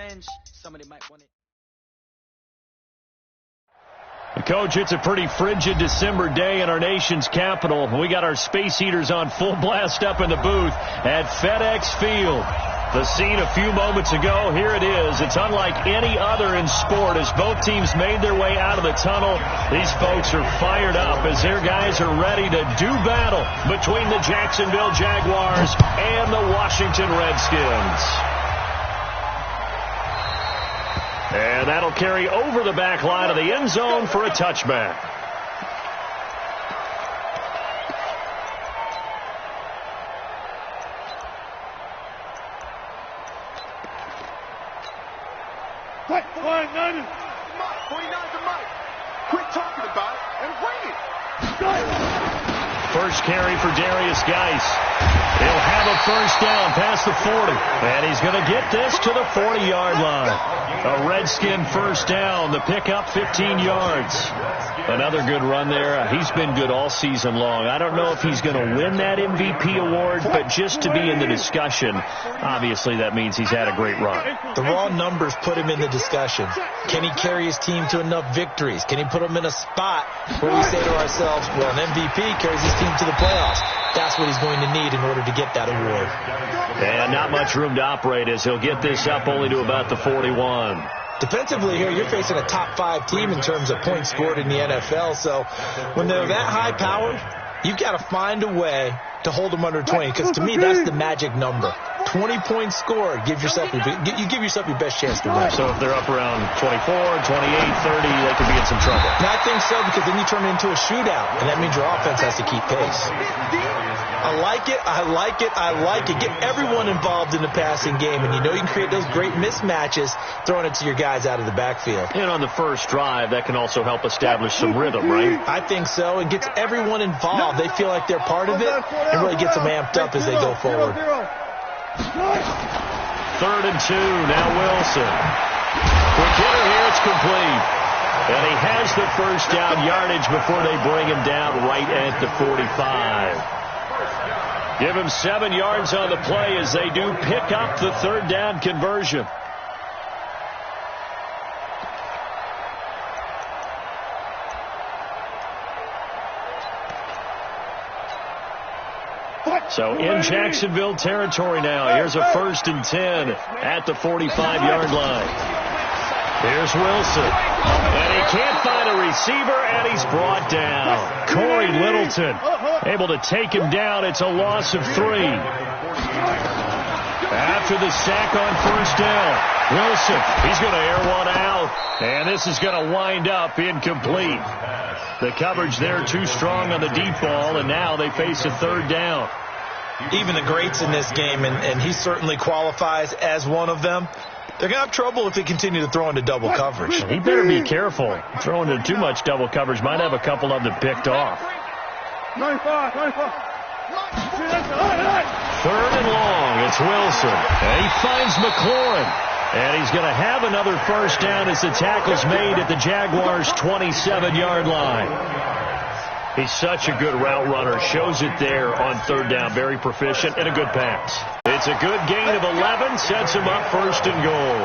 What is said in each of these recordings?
revenge. Somebody might want it. Coach, it's a pretty frigid December day in our nation's capital. We got our space heaters on full blast up in the booth at FedEx Field. The scene a few moments ago, here it is. It's unlike any other in sport as both teams made their way out of the tunnel. These folks are fired up as their guys are ready to do battle between the Jacksonville Jaguars and the Washington Redskins. And that'll carry over the back line of the end zone for a touchback. Quick, 49's a mic. Quit talking about it and bring it. First carry for Darius Geis. He'll have a first down past the 40. And he's going to get this to the 40-yard line. A Redskin first down. The pickup 15 yards. Another good run there. He's been good all season long. I don't know if he's going to win that MVP award, but just to be in the discussion, obviously that means he's had a great run. The raw numbers put him in the discussion. Can he carry his team to enough victories? Can he put them in a spot where we say to ourselves, well, an MVP carries his team to the playoffs. That's what he's going to need in order to get that award. And not much room to operate as he'll get this up only to about the 41. Defensively here, you're facing a top 5 team in terms of points scored in the NFL. So when they're that high powered, you've got to find a way to hold them under 20, because to me, that's the magic number. 20 points scored, you give yourself your best chance to win. So if they're up around 24, 28, 30, they could be in some trouble. And I think so, because then you turn it into a shootout, and that means your offense has to keep pace. I like it. I like it. I like it. Get everyone involved in the passing game, and you know you can create those great mismatches throwing it to your guys out of the backfield. And on the first drive, that can also help establish some rhythm, right? I think so. It gets everyone involved. They feel like they're part of it, and really gets them amped up as they go forward. 3rd and 2. Now Wilson. Quick hitter here. It's complete. And he has the first down yardage before they bring him down right at the 45. Give him 7 yards on the play as they do pick up the 3rd down conversion. So in Jacksonville territory now. Here's a 1st and 10 at the 45-yard line. Here's Wilson. And he can't find a receiver, and he's brought down. Corey Littleton able to take him down. It's a loss of 3. After the sack on 1st down, Wilson, he's going to air one out. And this is going to wind up incomplete. The coverage there too strong on the deep ball, and now they face a 3rd down. Even the greats in this game, and he certainly qualifies as one of them, they're going to have trouble if they continue to throw into double coverage. He better be careful. Throwing into too much double coverage might have a couple of them picked off. 95. 3rd and long. It's Wilson. And he finds McLaurin. And he's going to have another first down as the tackle's made at the Jaguars' 27-yard line. He's such a good route runner. Shows it there on 3rd down. Very proficient and a good pass. It's a good gain of 11. Sets him up 1st and goal.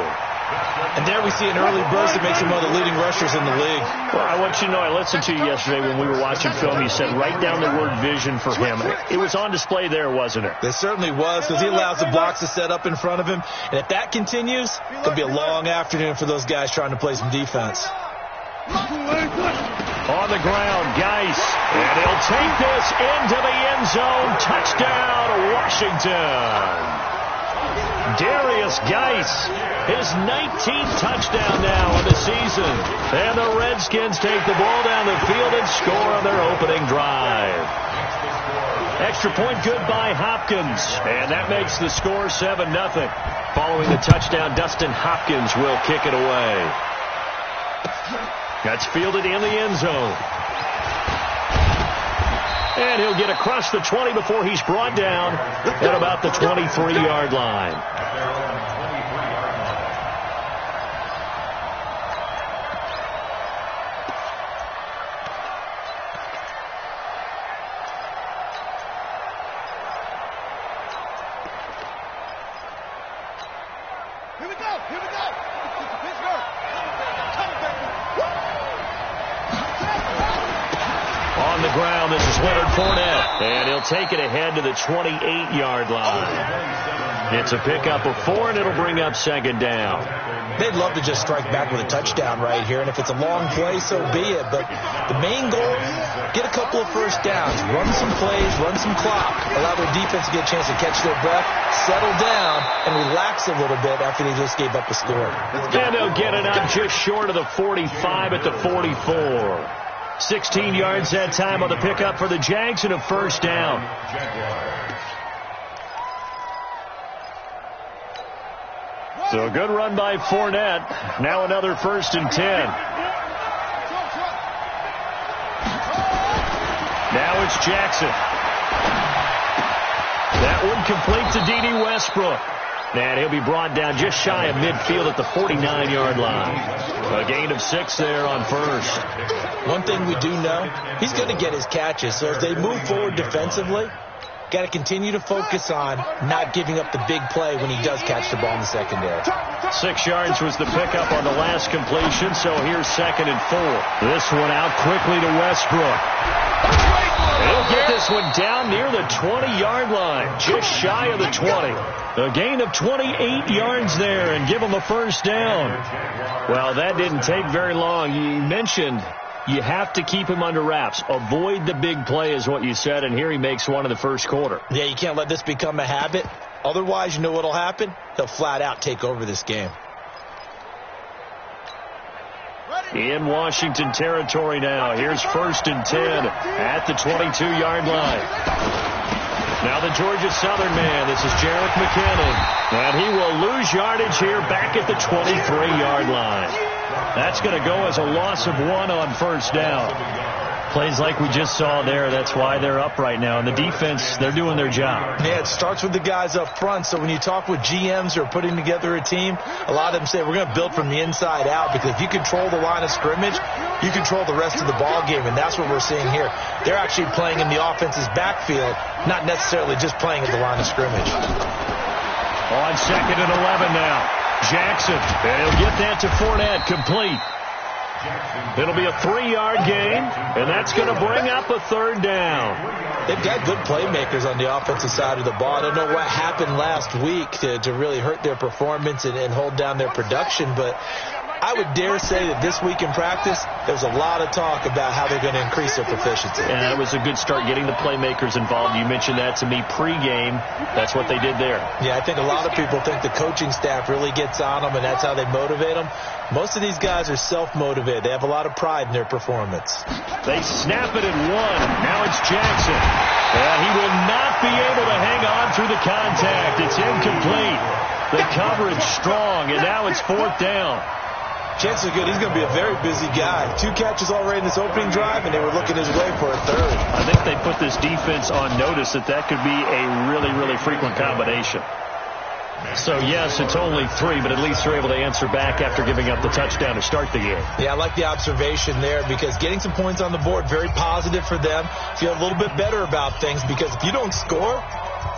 And there we see an early burst that makes him one of the leading rushers in the league. Well, I want you to know, I listened to you yesterday when we were watching film. You said write down the word vision for him. It was on display there, wasn't it? It certainly was, because he allows the blocks to set up in front of him. And if that continues, it'll be a long afternoon for those guys trying to play some defense. On the ground, Geis. And he'll take this into the end zone. Touchdown, Washington. Darius Geis, his 19th touchdown now of the season. And the Redskins take the ball down the field and score on their opening drive. Extra point good by Hopkins. And that makes the score 7-0. Following the touchdown, Dustin Hopkins will kick it away. That's fielded in the end zone. And he'll get across the 20 before he's brought down at about the 23-yard line. Here we go. Here we go. Pittsburgh. On the ground, this is Leonard Fournette. And he'll take it ahead to the 28-yard line. It's a pickup of 4, and it'll bring up second down. They'd love to just strike back with a touchdown right here, and if it's a long play, so be it. But the main goal, get a couple of first downs, run some plays, run some clock, allow their defense to get a chance to catch their breath, settle down, and relax a little bit after they just gave up the score. And they'll get it up just short of the 45 at the 44. 16 yards that time on the pickup for the Jags and a first down. So a good run by Fournette. Now another 1st and 10. Now it's Jackson. That one complete to D.D. Westbrook. And he'll be brought down just shy of midfield at the 49-yard line. A gain of 6 there on first. One thing we do know, he's going to get his catches. So as they move forward defensively, got to continue to focus on not giving up the big play when he does catch the ball in the secondary. 6 yards was the pickup on the last completion, so here's 2nd and 4. This one out quickly to Westbrook. He'll get this one down near the 20-yard line, just shy of the 20. A gain of 28 yards there and give him a first down. Well, that didn't take very long. You mentioned you have to keep him under wraps. Avoid the big play is what you said, and here he makes one in the first quarter. Yeah, you can't let this become a habit. Otherwise, you know what will happen? He'll flat out take over this game. In Washington territory now. Here's 1st and 10 at the 22-yard line. Now the Georgia Southern man. This is Jerick McKinnon. And he will lose yardage here back at the 23-yard line. That's going to go as a loss of 1 on first down. Plays like we just saw there. That's why they're up right now. And the defense, they're doing their job. Yeah, it starts with the guys up front. So when you talk with GMs who are putting together a team, a lot of them say we're going to build from the inside out, because if you control the line of scrimmage, you control the rest of the ball game. And that's what we're seeing here. They're actually playing in the offense's backfield, not necessarily just playing at the line of scrimmage. On 2nd and 11 now. Jackson, and he'll get that to Fournette, complete. It'll be a 3-yard gain, and that's going to bring up a 3rd down. They've got good playmakers on the offensive side of the ball. I don't know what happened last week to really hurt their performance and hold down their production, but I would dare say that this week in practice, there's a lot of talk about how they're going to increase their proficiency. And that was a good start, getting the playmakers involved. You mentioned that to me pregame. That's what they did there. Yeah, I think a lot of people think the coaching staff really gets on them, and that's how they motivate them. Most of these guys are self-motivated. They have a lot of pride in their performance. They snap it at 1. Now it's Jackson. And he will not be able to hang on through the contact. It's incomplete. The coverage strong, and now it's 4th down. Chances are good he's going to be a very busy guy. 2 catches already in this opening drive, and they were looking his way for a 3rd. I think they put this defense on notice that could be a really, really frequent combination. So, yes, it's only 3, but at least they're able to answer back after giving up the touchdown to start the game. Yeah, I like the observation there, because getting some points on the board, very positive for them. Feel a little bit better about things, because if you don't score,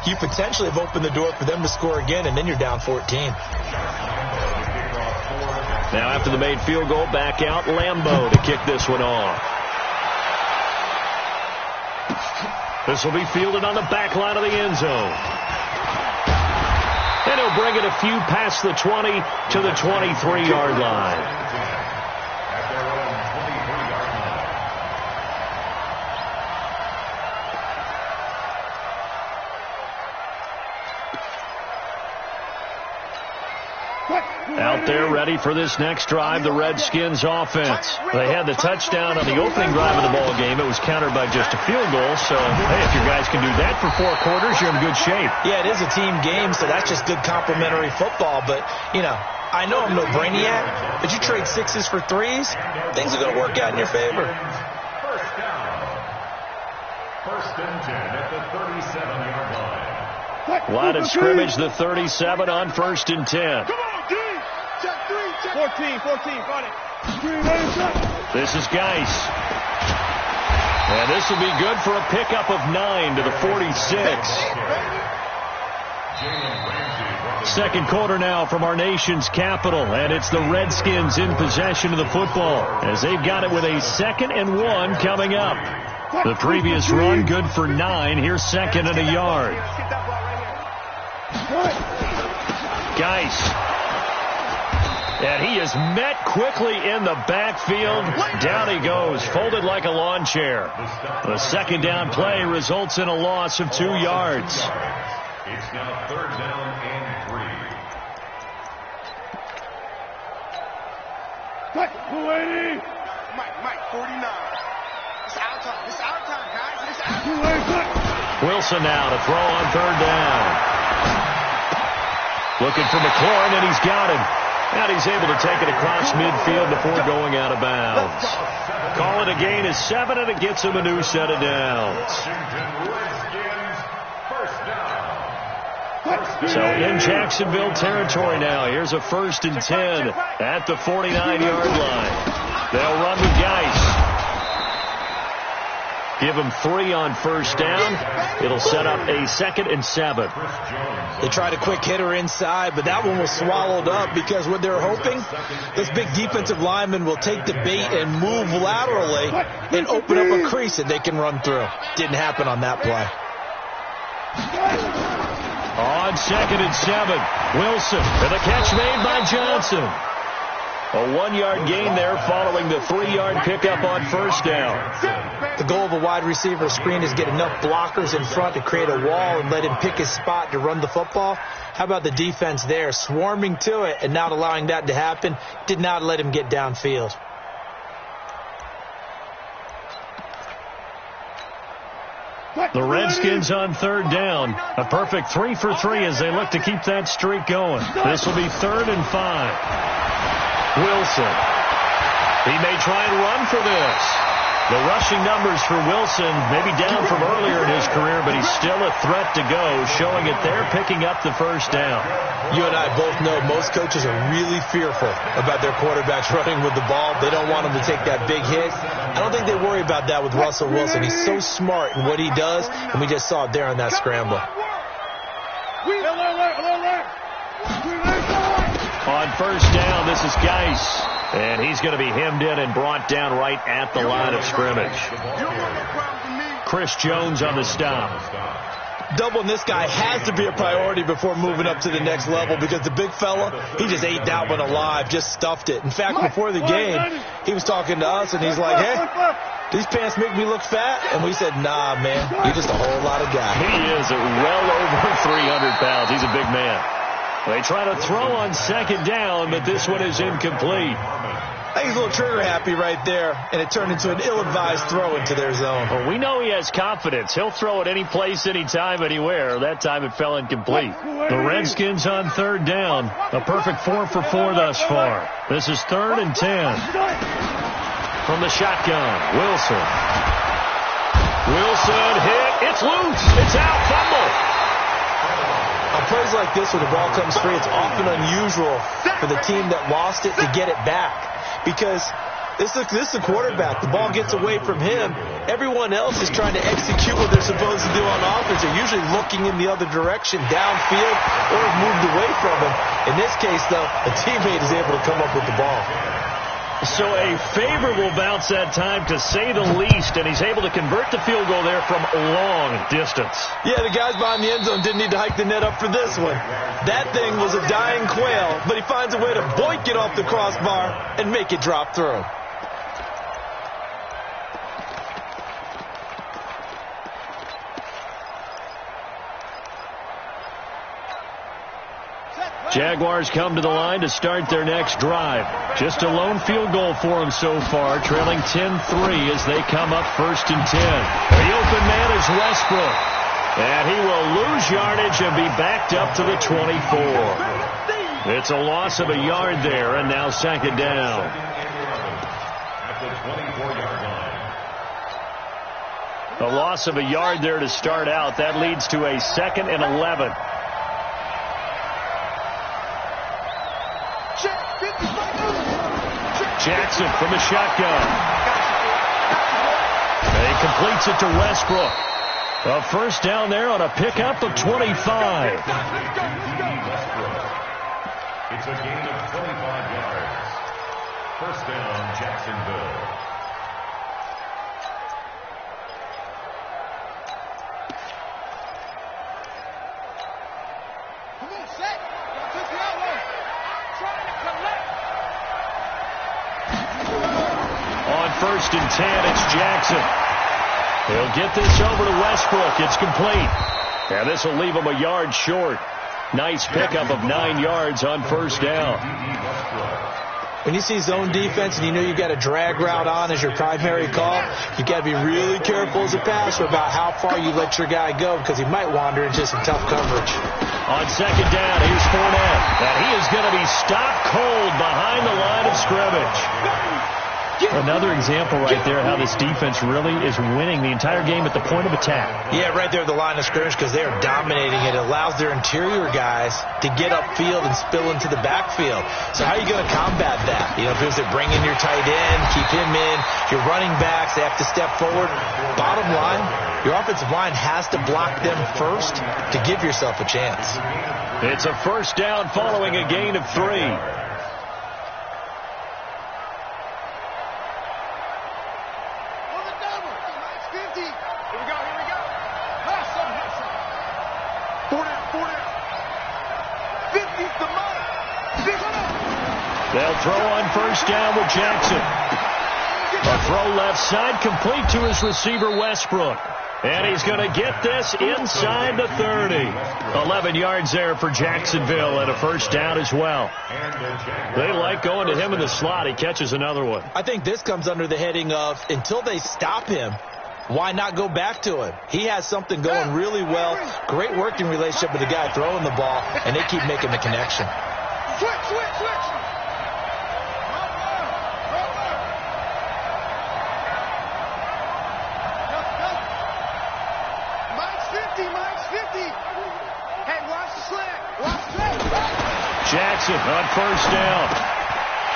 you potentially have opened the door for them to score again, and then you're down 14. Now after the made field goal, back out Lambeau to kick this one off. This will be fielded on the back line of the end zone. And he'll bring it a few past the 20 to the 23-yard line. Out there ready for this next drive, the Redskins offense. They had the touchdown on the opening drive of the ball game. It was countered by just a field goal. So, hey, if your guys can do that for 4 quarters, you're in good shape. Yeah, it is a team game, so that's just good complementary football. But, you know, I know I'm no brainiac, but you trade 6s for 3s, things are going to work out in your favor. First down. 1st and 10 at the 37-yard line. Line of scrimmage, the 37 on 1st and 10. Come on, D! Check 3, check 14, got it. This is Geis. And this will be good for a pickup of 9 to the 46. Second quarter now from our nation's capital, and it's the Redskins in possession of the football as they've got it with a 2nd and 1 coming up. The previous run good for 9. Here's 2nd and a yard. Geis. And he is met quickly in the backfield. Down he goes, folded like a lawn chair. The second down play results in a loss of 2 yards. It's now 3rd down and 3. Mike, 49. It's our time. It's our time, guys. It's our time. Wilson now to throw on 3rd down. Looking for McLaurin, and he's got him. And he's able to take it across midfield before going out of bounds. Call it a gain of 7, and it gets him a new set of downs. So in Jacksonville territory now. Here's a 1st and 10 at the 49-yard line. They'll run with Geis. Give him 3 on 1st down. It'll set up a 2nd and 7. They tried a quick hitter inside, but that one was swallowed up because what they're hoping, this big defensive lineman will take the bait and move laterally and open up a crease that they can run through. Didn't happen on that play. On 2nd and 7, Wilson, and the catch made by Johnson. A 1-yard gain there following the 3-yard pickup on 1st down. The goal of a wide receiver screen is get enough blockers in front to create a wall and let him pick his spot to run the football. How about the defense there, swarming to it and not allowing that to happen? Did not let him get downfield. The Redskins on 3rd down. A perfect 3 for 3 as they look to keep that streak going. This will be 3rd and 5. Wilson. He may try and run for this. The rushing numbers for Wilson may be down from earlier in his career, but he's still a threat to go, showing it there, picking up the 1st down. You and I both know most coaches are really fearful about their quarterbacks running with the ball. They don't want them to take that big hit. I don't think they worry about that with Russell Wilson. He's so smart in what he does, and we just saw it there on that scramble. On 1st down, this is Geis. And he's going to be hemmed in and brought down right at the line of scrimmage. Chris Jones on the stop. Doubling this guy has to be a priority before moving up to the next level because the big fella, he just ate that one alive, just stuffed it. In fact, before the game, he was talking to us, and he's like, hey, these pants make me look fat? And we said, nah, man, you're just a whole lot of guy. He is well over 300 pounds. He's a big man. They try to throw on 2nd down, but this one is incomplete. I think he's a little trigger happy right there, and it turned into an ill-advised throw into their zone. Well, we know he has confidence. He'll throw it any place, anytime, anywhere. That time it fell incomplete. The Redskins on 3rd down. A perfect 4 for 4 thus far. This is 3rd and 10. From the shotgun, Wilson. Wilson hit. It's loose. It's out. Fumble. On plays like this where the ball comes free, it's often unusual for the team that lost it to get it back because this is the quarterback. The ball gets away from him. Everyone else is trying to execute what they're supposed to do on offense. They're usually looking in the other direction, downfield, or have moved away from him. In this case, though, a teammate is able to come up with the ball. So a favorable bounce that time, to say the least, and he's able to convert the field goal there from long distance. Yeah, the guys behind the end zone didn't need to hike the net up for this one. That thing was a dying quail, but he finds a way to boink it off the crossbar and make it drop through. Jaguars come to the line to start their next drive. Just a lone field goal for them so far, trailing 10-3 as they come up 1st and 10. The open man is Westbrook. And he will lose yardage and be backed up to the 24. It's a loss of a yard there, and now 2nd down. At the 24-yard line. A loss of a yard there to start out. That leads to a 2nd and 11. Jackson from the shotgun. And he completes it to Westbrook. A first down there on a pickup of 25. It's a gain of 25 yards. First down, Jacksonville. Come on, set. Don't take the outlaw. Trying to collect. On first and 10, it's Jackson. He'll get this over to Westbrook. It's complete. And this will leave him a yard short. Nice pickup of 9 yards on first down. When you see zone defense and you know you've got a drag route on as your primary call, you got to be really careful as a passer about how far you let your guy go because he might wander into some tough coverage. On second down, here's Fournette. And he is going to be stopped cold behind the line of scrimmage. Another example right there how this defense really is winning the entire game at the point of attack. Yeah, right there at the line of scrimmage because they are dominating it. It allows their interior guys to get upfield and spill into the backfield. So how are you going to combat that? You know, if it was to bring in your tight end, keep him in, your running backs, they have to step forward. Bottom line, your offensive line has to block them first to give yourself a chance. It's a first down following a gain of 3. They'll throw on first down with Jackson. A throw left side complete to his receiver Westbrook. And he's going to get this inside the 30. 11 yards there for Jacksonville and a first down as well. They like going to him in the slot. He catches another one. I think this comes under the heading of until they stop him, why not go back to him? He has something going really well. Great working relationship with the guy throwing the ball, and they keep making the connection. Switch. Jackson on first down.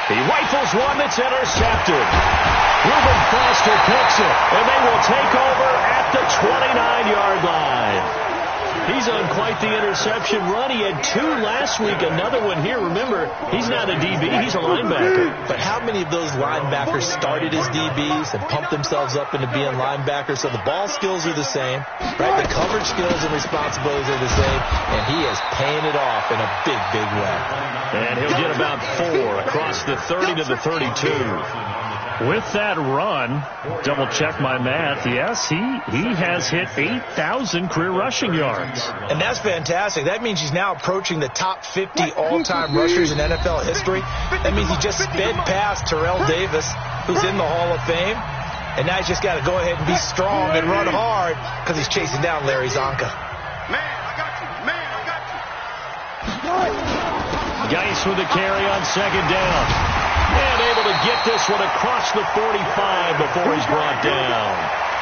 He rifles one that's intercepted. Reuben Foster picks it, and they will take over at the 29-yard line. He's on quite the interception run. He had 2 last week, another one here. Remember, he's not a DB, he's a linebacker. But how many of those linebackers started as DBs and pumped themselves up into being linebackers? So the ball skills are the same, right? The coverage skills and responsibilities are the same, and he is paying it off in a big, big way. And he'll get about 4 across the 30 to the 32. With that run, double check my math, yes, he has hit 8,000 career rushing yards. And that's fantastic. That means he's now approaching the top 50 all-time rushers in NFL history. That means he just sped past Terrell Davis, who's in the Hall of Fame. And now he's just got to go ahead and be strong and run hard because he's chasing down Larry Zonka. Man, I got you. Geis with the carry on second down. And able to get this one across the 45 before he's brought down.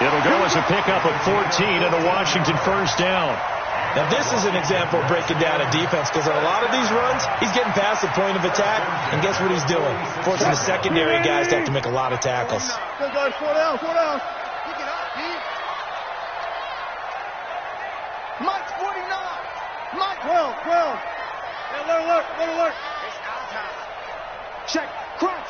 It'll go as a pickup of 14 and a Washington first down. Now, this is an example of breaking down a defense because on a lot of these runs, he's getting past the point of attack, and guess what he's doing? Forcing the secondary guys to have to make a lot of tackles. Good guys, 4 down. Pick it up, Pete. Mike's 49. Mike 12. Hey, let it work. It's our time. Check. Crunch.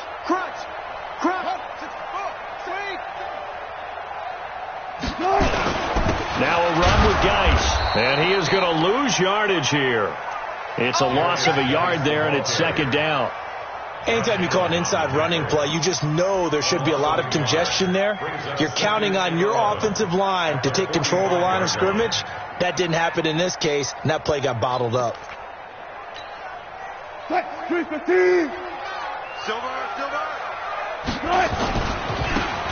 Now a run with Geis, and he is going to lose yardage here. It's a loss of a yard there, and it's second down. Anytime you call an inside running play, you just know there should be a lot of congestion there. You're counting on your offensive line to take control of the line of scrimmage. That didn't happen in this case, and that play got bottled up. 315. Silver.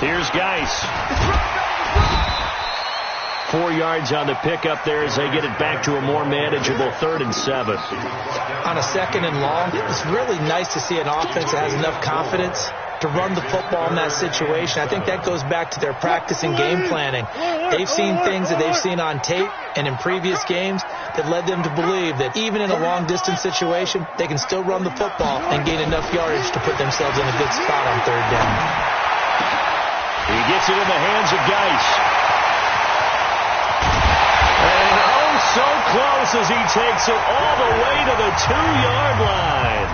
Here's Geis. 4 yards on the pickup there as they get it back to a more manageable 3rd and 7. On a 2nd and long, it's really nice to see an offense that has enough confidence to run the football in that situation. I think that goes back to their practice and game planning. They've seen things that they've seen on tape and in previous games that led them to believe that even in a long-distance situation, they can still run the football and gain enough yardage to put themselves in a good spot on 3rd down. He gets it in the hands of Geis. close as he takes it all the way to the 2-yard line.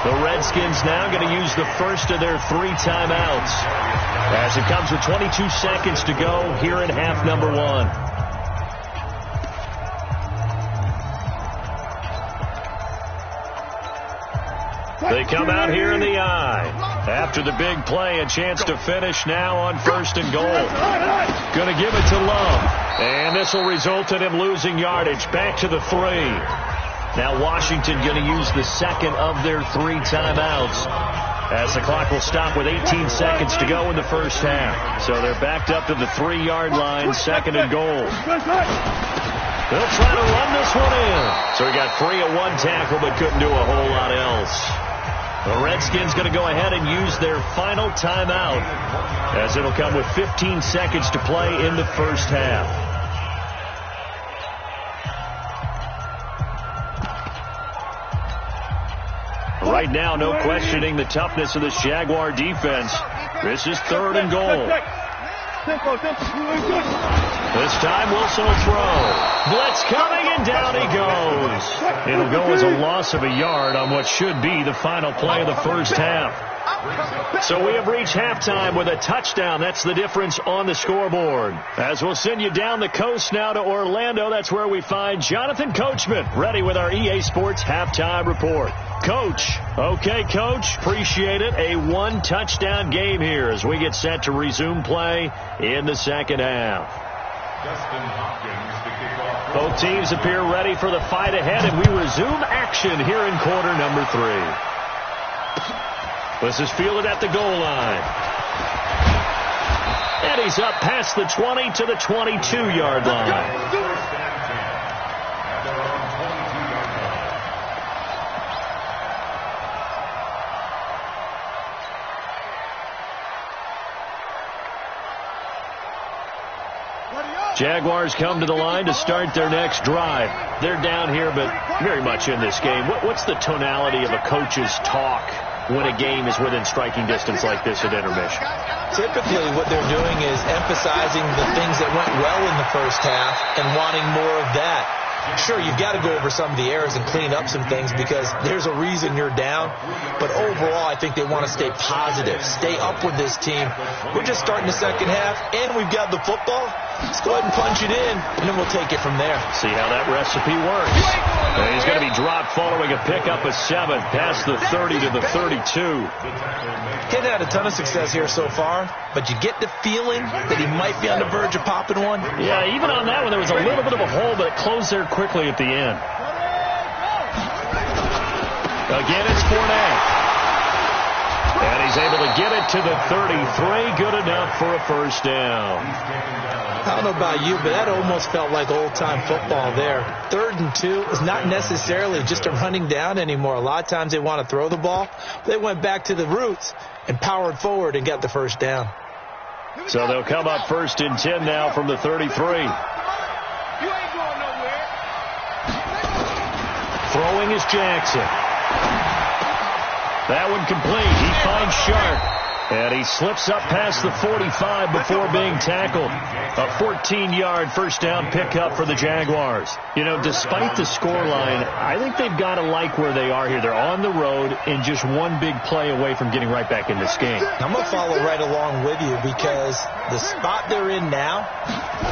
The Redskins now going to use the first of their 3 timeouts as it comes with 22 seconds to go here in half number 1. They come out here in the eye. After the big play, a chance to finish now on 1st and goal. Going to give it to Love. And this will result in him losing yardage. Back to the 3. Now Washington going to use the second of their 3 timeouts as the clock will stop with 18 seconds to go in the first half. So they're backed up to the 3-yard line, 2nd and goal. They'll try to run this one in. So he got free of 1 tackle but couldn't do a whole lot else. The Redskins going to go ahead and use their final timeout as it'll come with 15 seconds to play in the first half. Right now, no questioning the toughness of this Jaguar defense. This is 3rd and goal. This time Wilson will throw. Blitz coming, and down he goes. It'll go as a loss of a yard on what should be the final play of the first half. So we have reached halftime with a touchdown. That's the difference on the scoreboard. As we'll send you down the coast now to Orlando, that's where we find Jonathan Coachman, ready with our EA Sports halftime report. Coach. Okay, Coach. Appreciate it. A 1-touchdown game here as we get set to resume play in the second half. Both teams appear ready for the fight ahead, and we resume action here in quarter number 3. This is fielded at the goal line. And he's up past the 20 to the 22-yard line. Jaguars come to the line to start their next drive. They're down here, but very much in this game. What's the tonality of a coach's talk when a game is within striking distance like this at intermission? Typically, what they're doing is emphasizing the things that went well in the first half and wanting more of that. Sure, you've got to go over some of the errors and clean up some things because there's a reason you're down. But overall, I think they want to stay positive, stay up with this team. We're just starting the second half, and we've got the football. Let's go ahead and punch it in, and then we'll take it from there. See how that recipe works. And he's going to be dropped following a pickup of 7 past the 30 to the 32. Kid had a ton of success here so far, but you get the feeling that he might be on the verge of popping one. Yeah, even on that one, there was a little bit of a hole, but it closed there quickly at the end. Again, it's Fournette. And he's able to get it to the 33. Good enough for a first down. I don't know about you, but that almost felt like old-time football there. 3rd and 2 is not necessarily just a running down anymore. A lot of times they want to throw the ball. They went back to the roots and powered forward and got the first down. So they'll come up 1st and 10 now from the 33. Throwing is Jackson. That one complete. He finds Sharp. And he slips up past the 45 before being tackled. A 14-yard first down pickup for the Jaguars. You know, despite the scoreline, I think they've got to like where they are here. They're on the road and just one big play away from getting right back in this game. I'm going to follow right along with you because the spot they're in now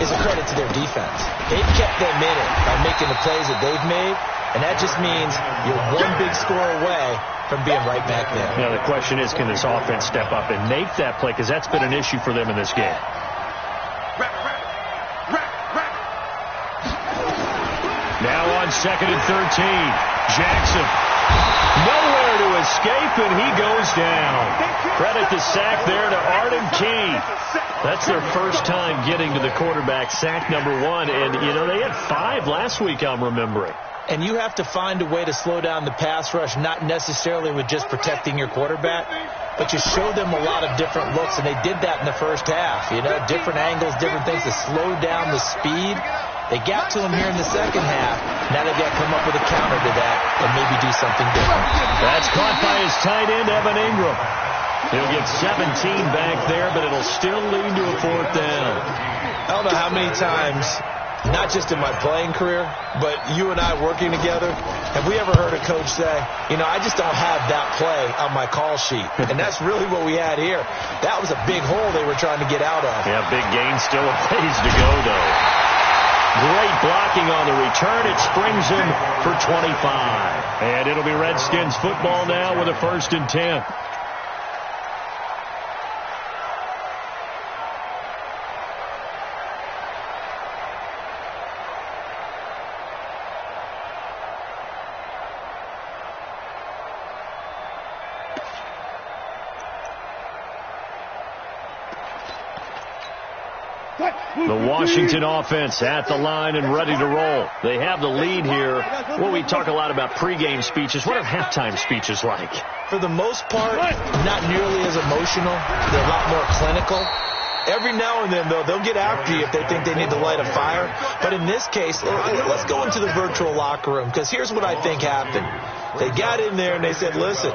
is a credit to their defense. They've kept them in it by making the plays that they've made, and that just means you're one big score away from being right back there. Now, the question is, can this offense step up and make that play? Because that's been an issue for them in this game. Now on 2nd and 13. Jackson. Nowhere to escape, and he goes down. Credit the sack there to Arden Key. That's their first time getting to the quarterback, sack number 1. And, you know, they had 5 last week, I'm remembering. And you have to find a way to slow down the pass rush, not necessarily with just protecting your quarterback, but you show them a lot of different looks, and they did that in the first half. You know, different angles, different things to slow down the speed. They got to him here in the second half. Now they've got to come up with a counter to that and maybe do something different. That's caught by his tight end, Evan Ingram. He'll get 17 back there, but it'll still lead to a 4th down. I don't know how many times not just in my playing career, but you and I working together, have we ever heard a coach say, I just don't have that play on my call sheet? And that's really what we had here. That was a big hole they were trying to get out of. Yeah, big gain, still a ways to go, though. Great blocking on the return. It springs him for 25. And it'll be Redskins football now with a 1st and 10. The Washington offense at the line and ready to roll. They have the lead here. Well, we talk a lot about pregame speeches. What are halftime speeches like? For the most part, not nearly as emotional. They're a lot more clinical. Every now and then, though, they'll get after you if they think they need to light a fire. But in this case, let's go into the virtual locker room, because here's what I think happened. They got in there and they said, listen,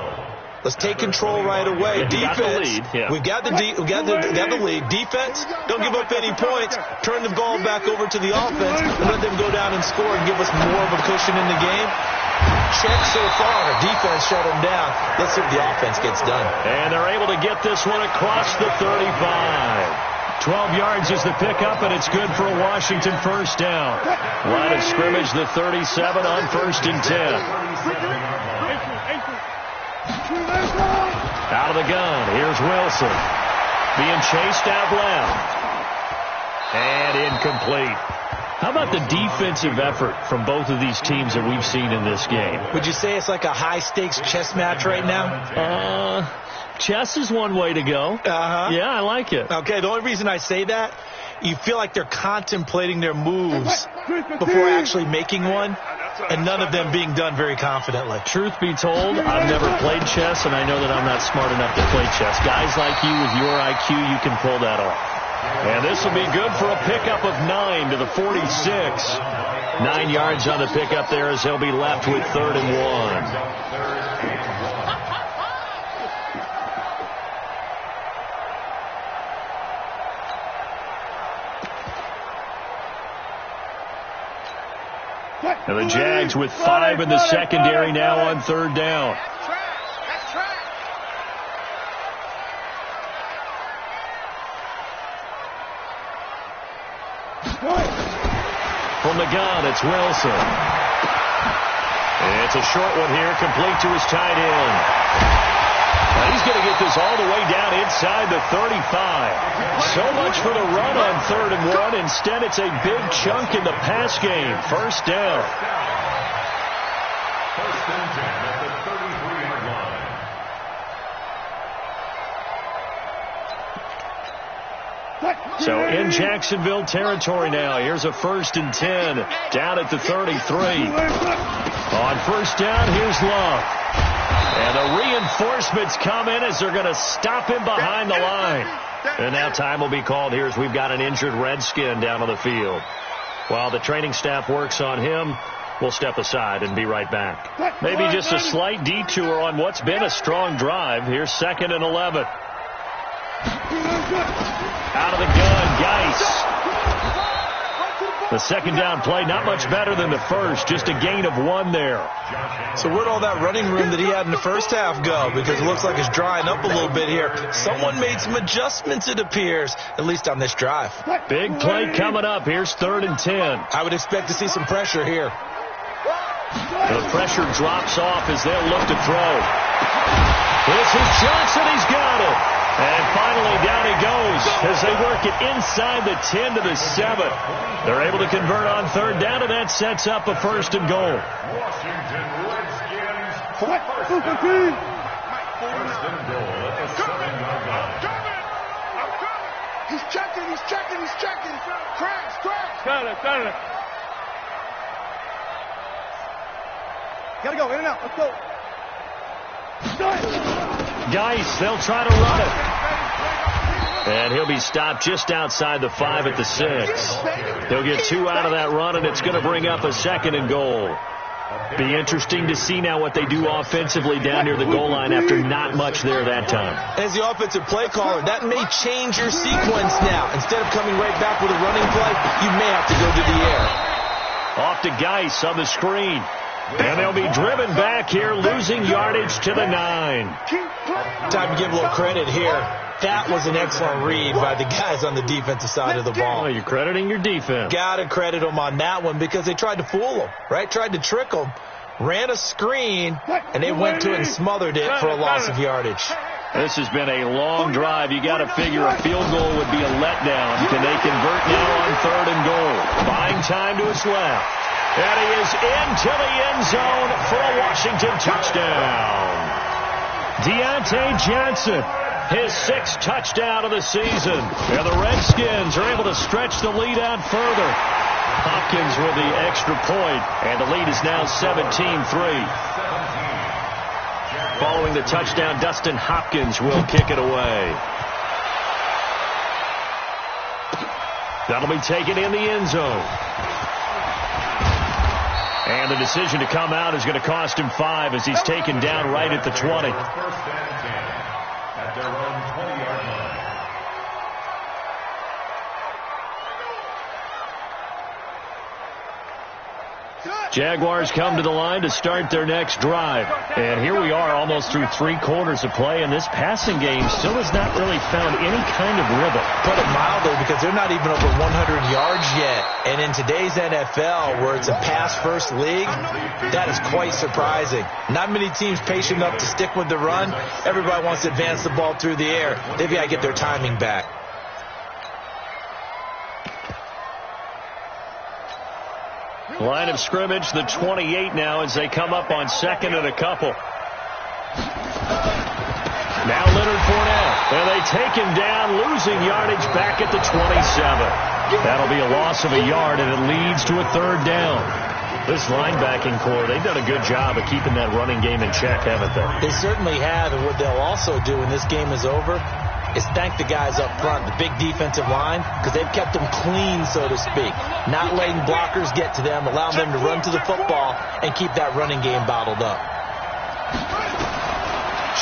let's take control right away. Defense, we've got the lead. Defense, don't give up any points. Turn the ball back over to the offense and let them go down and score and give us more of a cushion in the game. Check so far. Defense shut them down. Let's see if the offense gets done. And they're able to get this one across the 35. 12 yards is the pickup, and it's good for a Washington 1st down. Line of scrimmage, the 37 on 1st and 10. Out of the gun. Here's Wilson. Being chased out left. And incomplete. How about the defensive effort from both of these teams that we've seen in this game? Would you say it's like a high-stakes chess match right now? Chess is one way to go. Yeah, I like it. Okay, the only reason I say that, you feel like they're contemplating their moves before actually making one, and none of them being done very confidently. Truth be told, I've never played chess, and I know that I'm not smart enough to play chess. Guys like you with your IQ, you can pull that off. And this will be good for a pickup of 9 to the 46. 9 yards on the pickup there as he'll be left with 3rd and 1. And the Jags with 5 in the secondary now on 3rd down. From the gun, it's Wilson. It's a short one here, complete to his tight end. Now he's going to get this all the way down inside the 35. So much for the run on 3rd and 1. Instead, it's a big chunk in the pass game. 1st down. 1st and 10 at the 33-yard line. So in Jacksonville territory now. Here's a 1st and 10 down at the 33. On 1st down, here's Love. And the reinforcements come in as they're going to stop him behind the line. And now time will be called here as we've got an injured Redskin down on the field. While the training staff works on him, we'll step aside and be right back. Maybe just a slight detour on what's been a strong drive. Here's 2nd and 11. Out of the gun, Geis. The 2nd down play, not much better than the 1st, just a gain of 1 there. So where'd all that running room that he had in the 1st half go? Because it looks like it's drying up a little bit here. Someone made some adjustments, it appears, at least on this drive. Big play coming up. Here's 3rd and 10. I would expect to see some pressure here. The pressure drops off as they'll look to throw. This is Johnson. He's got it. And finally, down he goes as they work it inside the 10 to the 7. They're able to convert on 3rd down, and that sets up a 1st and goal. Washington Redskins. 1st and goal at the 7-yard line. He's checking. Crash. Got it. Gotta go, in and out, let's go. Geis, they'll try to run it. And he'll be stopped just outside the 5 at the 6. He'll get 2 out of that run, and it's going to bring up a 2nd and goal. Be interesting to see now what they do offensively down near the goal line after not much there that time. As the offensive play caller, that may change your sequence now. Instead of coming right back with a running play, you may have to go to the air. Off to Geis on the screen. And they'll be driven back here, losing yardage to the 9. Time to give a little credit here. That was an excellent read by the guys on the defensive side of the ball. Oh, you're crediting your defense. Got to credit them on that one because they tried to fool them, right? Tried to trick them, ran a screen, and they went to it and smothered it for a loss of yardage. This has been a long drive. You got to figure a field goal would be a letdown. Can they convert now on 3rd and goal? Buying time to his left. And he is into the end zone for a Washington touchdown. Deontay Johnson, his 6th touchdown of the season. And the Redskins are able to stretch the lead out further. Hopkins with the extra point, and the lead is now 17-3. Following the touchdown, Dustin Hopkins will kick it away. That'll be taken in the end zone. And the decision to come out is going to cost him 5 as he's taken down right at the 20. First and 10 at their own 20-yard line. Jaguars come to the line to start their next drive. And here we are almost through 3 quarters of play, and this passing game still has not really found any kind of rhythm. Put it mildly, because they're not even over 100 yards yet. And in today's NFL, where it's a pass-first league, that is quite surprising. Not many teams patient enough to stick with the run. Everybody wants to advance the ball through the air. They've got to get their timing back. Line of scrimmage, the 28 now as they come up on 2nd and a couple. Now Leonard Fournette, and they take him down, losing yardage back at the 27. That'll be a loss of a yard, and it leads to a 3rd down. This linebacking core, they've done a good job of keeping that running game in check, haven't they? They certainly have, and what they'll also do when this game is over is thank the guys up front, the big defensive line, because they've kept them clean, so to speak. Not letting blockers get to them, allowing them to run to the football and keep that running game bottled up.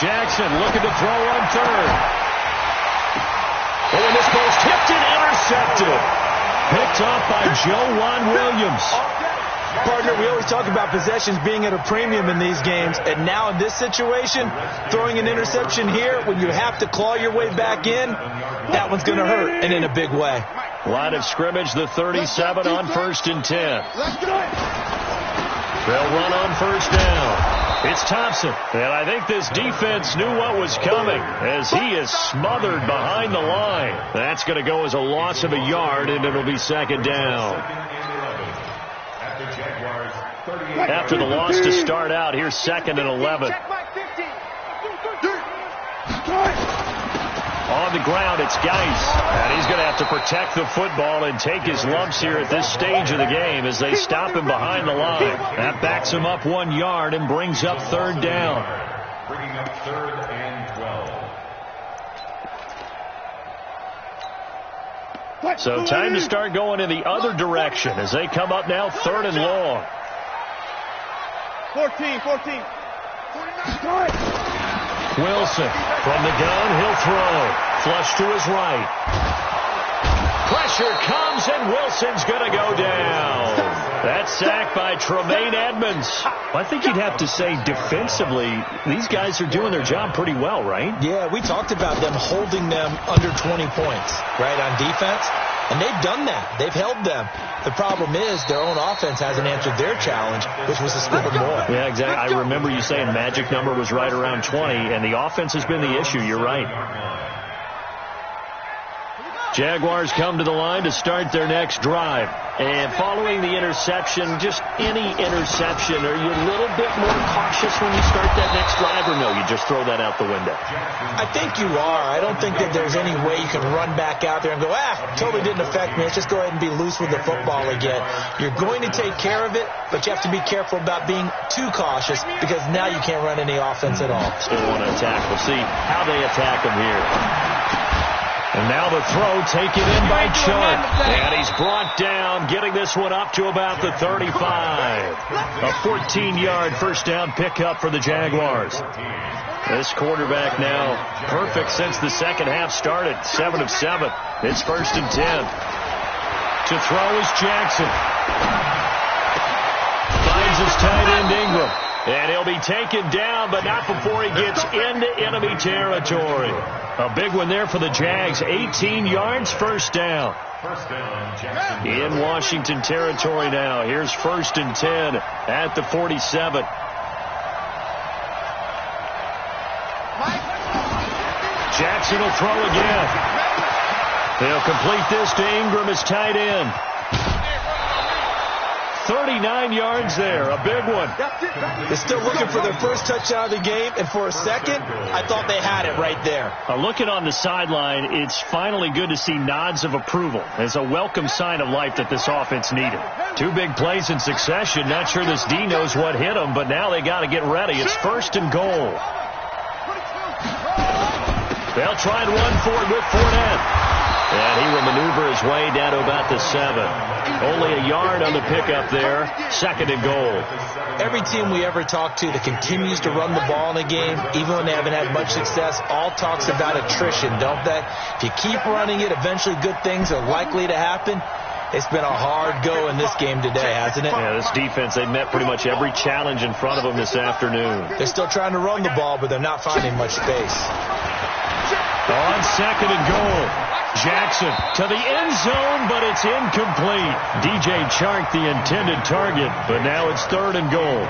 Jackson looking to throw on 3rd. Oh, and this ball's tipped and intercepted. Picked off by Joejuan Williams. Partner, we always talk about possessions being at a premium in these games, and now in this situation, throwing an interception here when you have to claw your way back in, that one's going to hurt, and in a big way. Line of scrimmage, the 37 on 1st and 10. They'll run on 1st down. It's Thompson, and I think this defense knew what was coming as he is smothered behind the line. That's going to go as a loss of a yard, and it'll be 2nd down. After the loss to start out, here's 2nd and 11. On the ground, it's Geis. And he's going to have to protect the football and take his lumps here at this stage of the game as they stop him behind the line. That backs him up 1 yard and brings up 3rd down. Bringing up 3rd and 12. So time to start going in the other direction as they come up now 3rd and long. 14. Wilson from the gun, he'll throw. Flush to his right. Pressure comes, and Wilson's going to go down. That's sacked by Tremaine Edmonds. I think you'd have to say defensively, these guys are doing their job pretty well, right? Yeah, we talked about them holding them under 20 points, right, on defense. And they've done that. They've held them. The problem is their own offense hasn't answered their challenge, which was to score more. Yeah, exactly. I remember you saying magic number was right around 20, and the offense has been the issue. You're right. Jaguars come to the line to start their next drive. And following the interception, just any interception, are you a little bit more cautious when you start that next drive, or no, you just throw that out the window? I think you are. I don't think that there's any way you can run back out there and go, totally didn't affect me. Let's just go ahead and be loose with the football again. You're going to take care of it, but you have to be careful about being too cautious because now you can't run any offense at all. Still want to attack. We'll see how they attack them here. And now the throw taken in by Sharp. And he's brought down, getting this one up to about the 35. A 14-yard first down pickup for the Jaguars. This quarterback now perfect since the second half started. 7 of 7. It's 1st and 10. To throw is Jackson. Finds his tight end Ingram. And he'll be taken down, but not before he gets into enemy territory. A big one there for the Jags. 18 yards, first down. In Washington territory now. Here's 1st and 10 at the 47. Jackson will throw again. They'll complete this to Ingram as tight end. 39 yards there, a big one. They're still looking for their first touchdown of the game, and for a second, I thought they had it right there. Looking on the sideline, it's finally good to see nods of approval. It's a welcome sign of life that this offense needed. 2 big plays in succession. Not sure this D knows what hit them, but now they got to get ready. It's 1st and goal. They'll try and run for it with Fournette. And he will maneuver his way down to about the 7. Only a yard on the pickup there. 2nd and goal. Every team we ever talk to that continues to run the ball in a game, even when they haven't had much success, all talks about attrition, don't they? If you keep running it, eventually good things are likely to happen. It's been a hard go in this game today, hasn't it? Yeah, this defense, they met pretty much every challenge in front of them this afternoon. They're still trying to run the ball, but they're not finding much space. On 2nd and goal. Jackson to the end zone, but it's incomplete. DJ Chark, the intended target, but now it's 3rd and goal.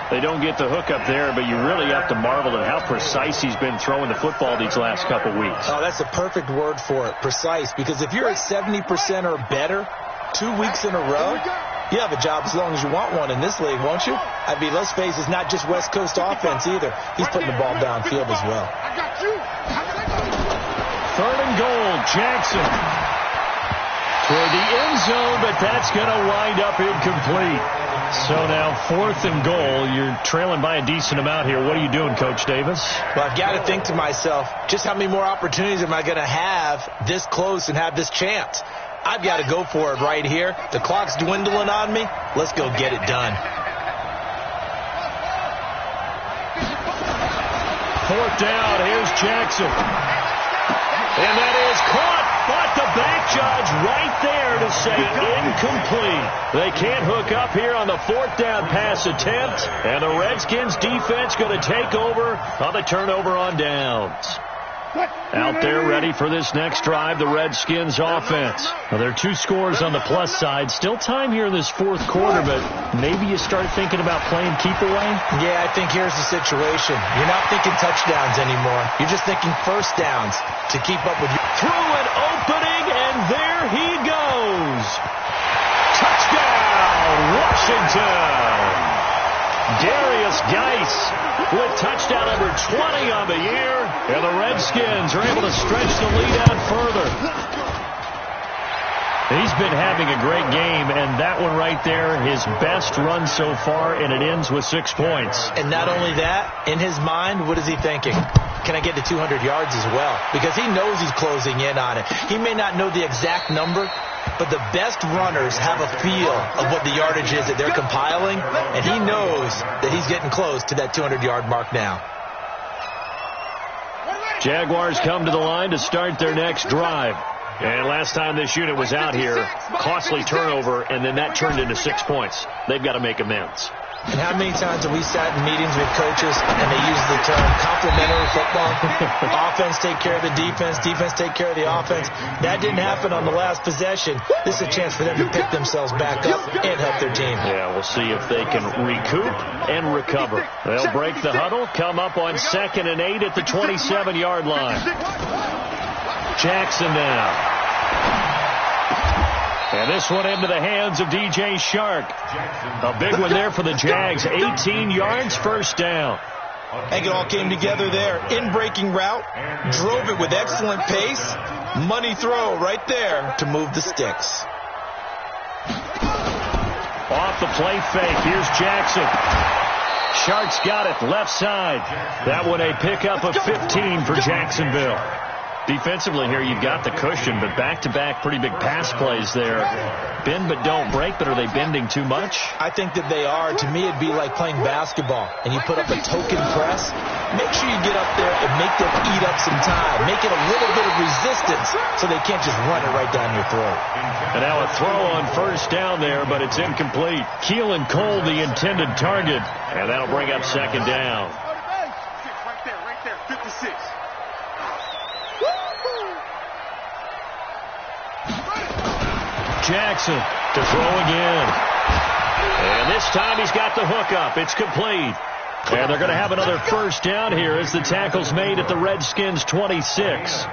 They don't get the hook up there, but you really have to marvel at how precise he's been throwing the football these last couple weeks. Oh, that's a perfect word for it, precise, because if you're at 70% or better 2 weeks in a row, you have a job as long as you want one in this league, won't you? I mean, let's face it, it's not just West Coast offense either. He's putting the ball downfield as well. 3rd and goal, Jackson. Toward the end zone, but that's going to wind up incomplete. So now 4th and goal. You're trailing by a decent amount here. What are you doing, Coach Davis? Well, I've got to think to myself, just how many more opportunities am I going to have this close and have this chance? I've got to go for it right here. The clock's dwindling on me. Let's go get it done. 4th down. Here's Jackson. And that is caught, but the back judge right there to say incomplete. They can't hook up here on the 4th down pass attempt, and the Redskins defense going to take over on the turnover on downs. Out there ready for this next drive, the Redskins offense. Well, there are 2 scores on the plus side. Still time here in this 4th quarter, but maybe you start thinking about playing keep away? Yeah, I think here's the situation. You're not thinking touchdowns anymore. You're just thinking first downs to keep up with you. Through an opening, and there he goes. Touchdown, Washington. Darius Geis with touchdown number 20 on the year, and the Redskins are able to stretch the lead out further. He's been having a great game, and that one right there, his best run so far, and it ends with 6 points. And not only that, in his mind, what is he thinking? Can I get to 200 yards as well? Because he knows he's closing in on it. He may not know the exact number, but the best runners have a feel of what the yardage is that they're compiling, and he knows that he's getting close to that 200-yard mark now. Jaguars come to the line to start their next drive. And last time this unit was out here, costly turnover, and then that turned into 6 points. They've got to make amends. And how many times have we sat in meetings with coaches and they use the term complementary football? Offense take care of the defense, defense take care of the offense. That didn't happen on the last possession. This is a chance for them to pick themselves back up and help their team. Yeah, we'll see if they can recoup and recover. They'll break the huddle, come up on 2nd and 8 at the 27-yard line. Jackson now. And this one into the hands of DJ Chark. A big one there for the Jags. 18 yards, first down. I think it all came together there. In-breaking route. Drove it with excellent pace. Money throw right there to move the sticks. Off the play fake. Here's Jackson. Chark's got it left side. That one a pickup of 15 for Jacksonville. Defensively here, you've got the cushion, but back-to-back pretty big pass plays there. Bend but don't break, but are they bending too much? I think that they are. To me, it'd be like playing basketball, and you put up a token press. Make sure you get up there and make them eat up some time. Make it a little bit of resistance so they can't just run it right down your throat. And now a throw on first down there, but it's incomplete. Keelan Cole, the intended target, and that'll bring up second down. Right there, 56. Jackson to throw again. And this time he's got the hook up. It's complete. And they're going to have another first down here as the tackle's made at the Redskins' 26.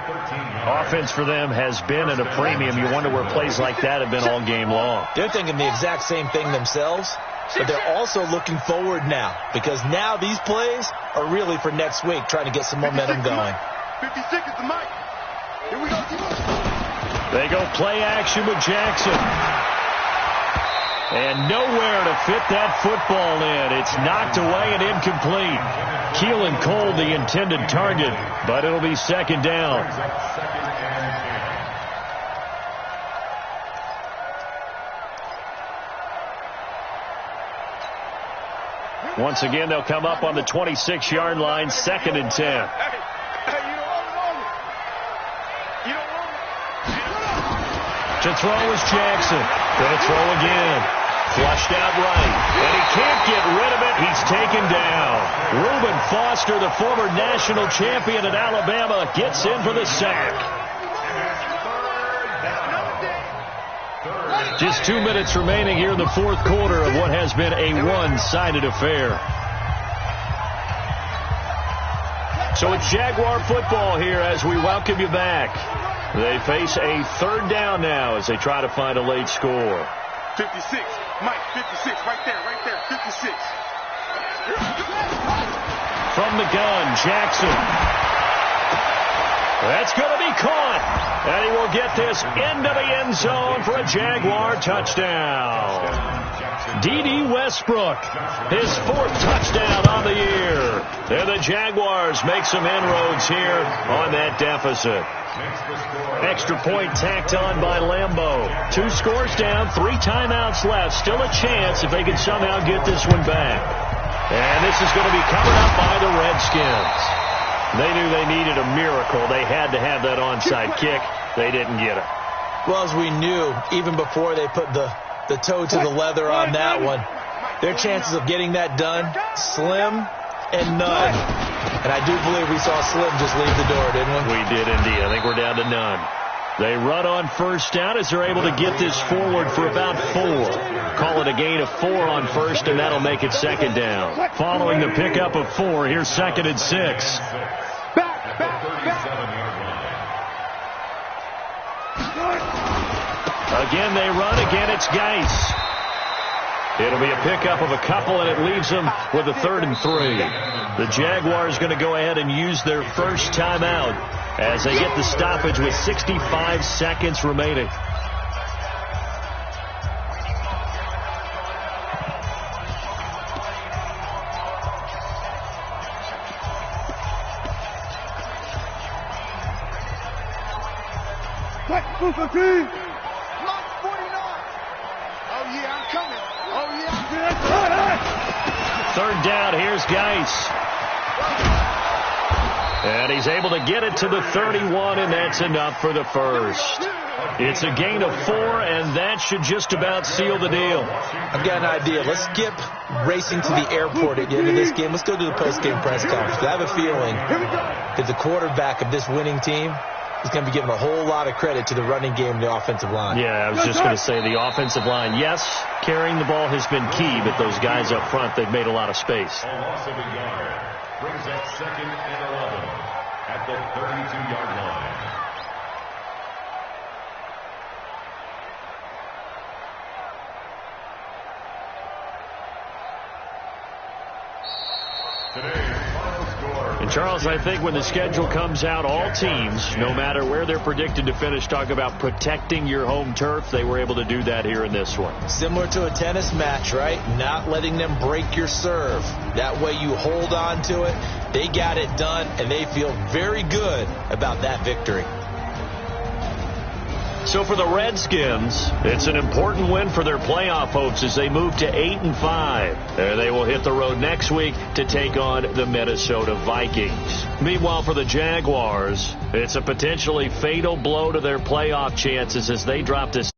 Offense for them has been at a premium. You wonder where plays like that have been all game long. They're thinking the exact same thing themselves, but they're also looking forward now because now these plays are really for next week, trying to get some momentum going. 56 is the mic. Here we go. They go play action with Jackson. And nowhere to fit that football in. It's knocked away and incomplete. Keelan Cole, the intended target, but it'll be second down. Once again, they'll come up on the 26-yard line, 2nd and 10. To throw is Jackson. Going to throw again. Flushed out right. And he can't get rid of it. He's taken down. Reuben Foster, the former national champion at Alabama, gets in for the sack. Just 2 minutes remaining here in the fourth quarter of what has been a one-sided affair. So it's Jaguar football here as we welcome you back. They face a third down now as they try to find a late score. 56, Mike, 56, right there, 56. From the gun, Jackson. That's going to be caught. And he will get this into the end zone for a Jaguar touchdown. D.D. Westbrook, his 4th touchdown on the year. And the Jaguars make some inroads here on that deficit. Extra point tacked on by Lambeau. 2 scores down, 3 timeouts left. Still a chance if they can somehow get this one back. And this is going to be covered up by the Redskins. They knew they needed a miracle. They had to have that onside kick. They didn't get it. Well, as we knew, even before they put the toe to the leather on that one, their chances of getting that done, slim and none. And I do believe we saw Slim just leave the door, didn't we? We did indeed. I think we're down to none. They run on first down as they're able to get this forward for about 4. Call it a gain of 4 on first, and that'll make it second down. Following the pickup of 4, here's 2nd and 6. Again, they run. Again, it's Geis. It'll be a pickup of a couple, and it leaves them with a 3rd and 3. The Jaguars going to go ahead and use their first timeout as they get the stoppage with 65 seconds remaining. Third down, here's Geis. And he's able to get it to the 31, and that's enough for the first. It's a gain of 4, and that should just about seal the deal. I've got an idea. Let's skip racing to the airport at the end of this game. Let's go to the post-game press conference. I have a feeling that the quarterback of this winning team is going to be given a whole lot of credit to the running game and the offensive line. Yeah, I was just going to say the offensive line. Yes, carrying the ball has been key, but those guys up front, they've made a lot of space. Brings up 2nd and 11 at the 32-yard line. And, Charles, I think when the schedule comes out, all teams, no matter where they're predicted to finish, talk about protecting your home turf. They were able to do that here in this one. Similar to a tennis match, right? Not letting them break your serve. That way you hold on to it. They got it done, and they feel very good about that victory. So for the Redskins, it's an important win for their playoff hopes as they move to 8-5. They will hit the road next week to take on the Minnesota Vikings. Meanwhile, for the Jaguars, it's a potentially fatal blow to their playoff chances as they drop this